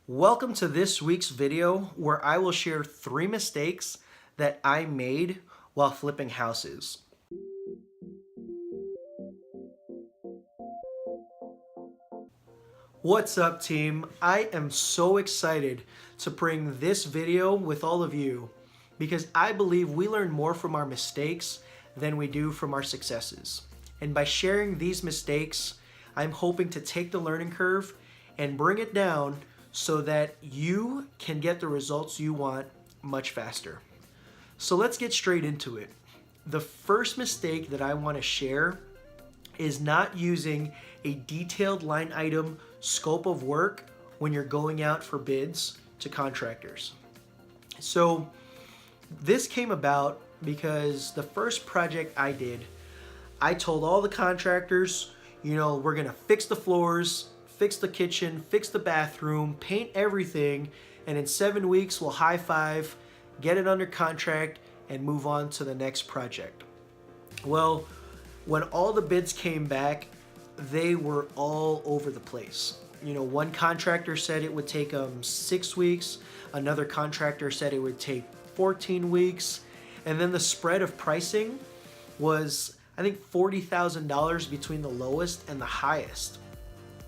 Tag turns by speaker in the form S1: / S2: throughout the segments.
S1: Welcome to this week's video where I will share 3 mistakes that I made while flipping houses. What's up, team? I am so excited to bring this video with all of you because I believe we learn more from our mistakes than we do from our successes. And by sharing these mistakes, I'm hoping to take the learning curve and bring it down so that you can get the results you want much faster. So let's get straight into it. The first mistake that I want to share is not using a detailed line item scope of work when you're going out for bids to contractors. So this came about because the first project I did, I told all the contractors, we're gonna fix the floors, fix the kitchen, fix the bathroom, paint everything, and in 7 weeks we'll high five, get it under contract, and move on to the next project. Well, when all the bids came back, they were all over the place. One contractor said it would take 6 weeks, another contractor said it would take 14 weeks, and then the spread of pricing was, I think, $40,000 between the lowest and the highest.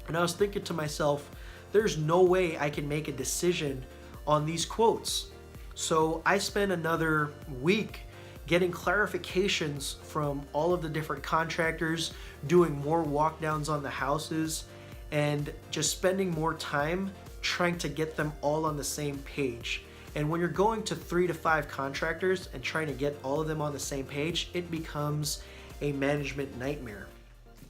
S1: And I was thinking to myself, there's no way I can make a decision on these quotes. So I spent another week getting clarifications from all of the different contractors, doing more walk downs on the houses, and just spending more time trying to get them all on the same page. And when you're going to 3 to 5 contractors and trying to get all of them on the same page, it becomes a management nightmare.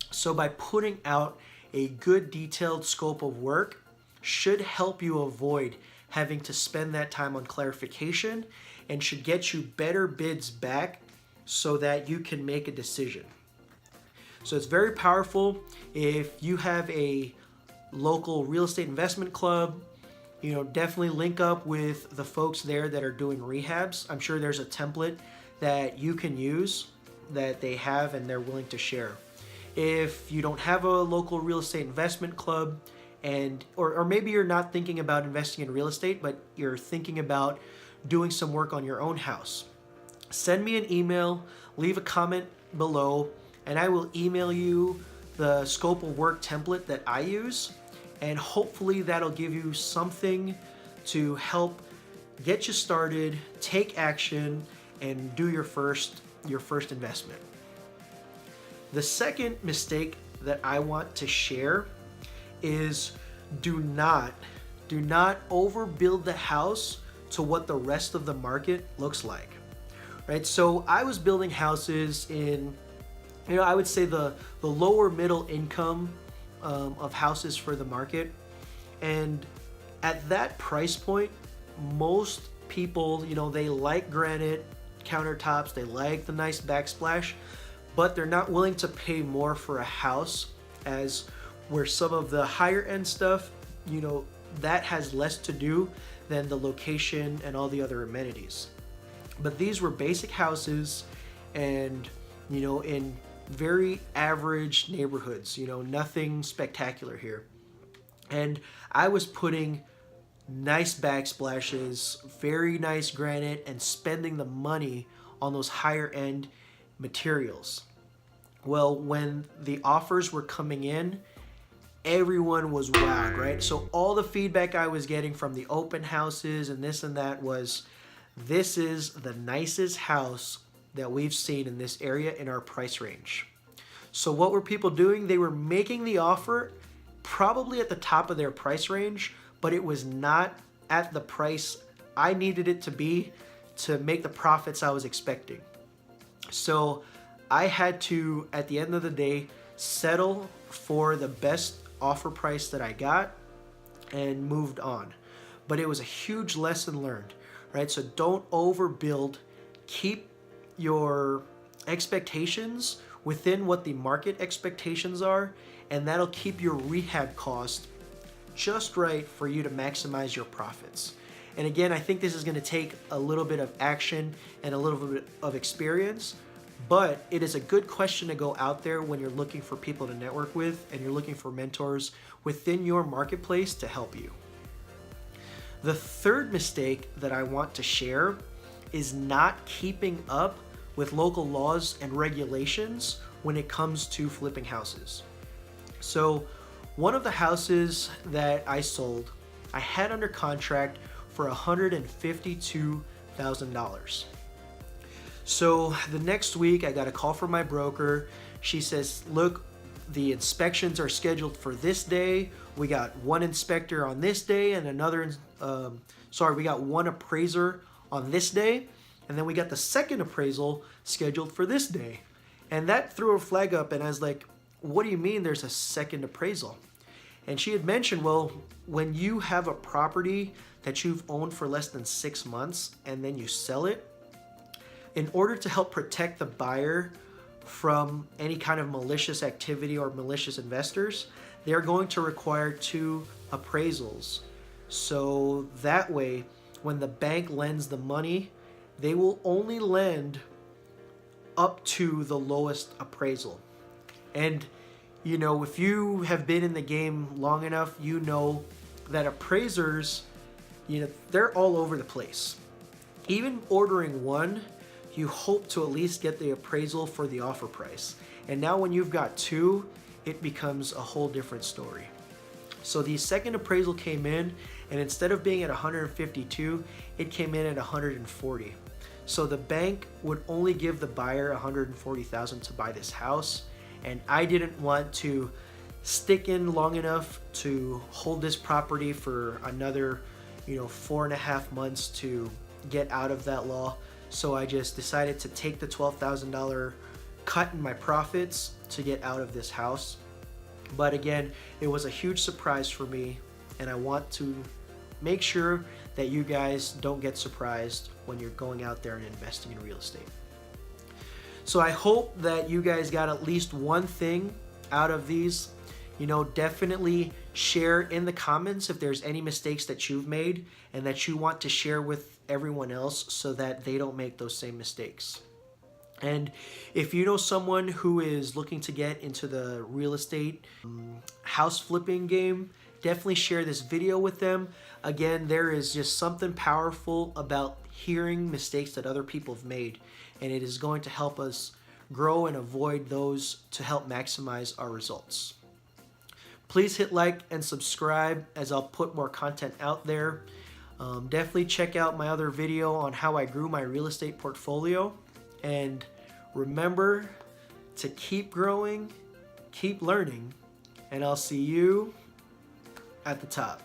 S1: So by putting out a good detailed scope of work should help you avoid having to spend that time on clarification and should get you better bids back so that you can make a decision. So it's very powerful. If you have a local real estate investment club, definitely link up with the folks there that are doing rehabs. I'm sure there's a template that you can use that they have and they're willing to share. If you don't have a local real estate investment club, or maybe you're not thinking about investing in real estate, but you're thinking about doing some work on your own house, send me an email, leave a comment below, and I will email you the scope of work template that I use, and hopefully that'll give you something to help get you started, take action, and do your first investment. The second mistake that I want to share is do not overbuild the house to what the rest of the market looks like, right? So I was building houses in, I would say the lower middle income of houses for the market. And at that price point, most people, they like granite countertops, they like the nice backsplash, but they're not willing to pay more for a house, as where some of the higher end stuff, that has less to do than the location and all the other amenities. But these were basic houses and, in very average neighborhoods, nothing spectacular here. And I was putting nice backsplashes, very nice granite, and spending the money on those higher end materials. Well, when the offers were coming in, everyone was wowed, right? So all the feedback I was getting from the open houses and this and that was, this is the nicest house that we've seen in this area in our price range. So what were people doing? They were making the offer probably at the top of their price range, but it was not at the price I needed it to be to make the profits I was expecting. So I had to, at the end of the day, settle for the best offer price that I got and moved on. But it was a huge lesson learned, right? So don't overbuild. Keep your expectations within what the market expectations are, and that'll keep your rehab cost just right for you to maximize your profits. And again, I think this is going to take a little bit of action and a little bit of experience, but it is a good question to go out there when you're looking for people to network with and you're looking for mentors within your marketplace to help you. The third mistake that I want to share is not keeping up with local laws and regulations when it comes to flipping houses. So one of the houses that I sold, I had under contract for $152,000. So the next week I got a call from my broker. She says, look, the inspections are scheduled for this day. We got one inspector on this day and we got one appraiser on this day. And then we got the second appraisal scheduled for this day. And that threw a flag up, and I was like, what do you mean there's a second appraisal? And she had mentioned, well, when you have a property that you've owned for less than 6 months and then you sell it, in order to help protect the buyer from any kind of malicious activity or malicious investors, they're going to require 2 appraisals. So that way, when the bank lends the money, they will only lend up to the lowest appraisal. And you know, if you have been in the game long enough, you know that appraisers, you know, they're all over the place. Even ordering one, you hope to at least get the appraisal for the offer price. And now when you've got 2, it becomes a whole different story. So the second appraisal came in, and instead of being at 152, it came in at 140. So the bank would only give the buyer $140,000 to buy this house, and I didn't want to stick in long enough to hold this property for another, 4.5 months to get out of that law. So I just decided to take the $12,000 cut in my profits to get out of this house. But again, it was a huge surprise for me, and I want to make sure that you guys don't get surprised when you're going out there and investing in real estate. So I hope that you guys got at least one thing out of these. Definitely share in the comments if there's any mistakes that you've made and that you want to share with everyone else so that they don't make those same mistakes. And if you know someone who is looking to get into the real estate house flipping game, definitely share this video with them. Again, there is just something powerful about hearing mistakes that other people have made, and it is going to help us grow and avoid those to help maximize our results. Please hit like and subscribe as I'll put more content out there. Definitely check out my other video on how I grew my real estate portfolio. And remember to keep growing, keep learning, and I'll see you at the top.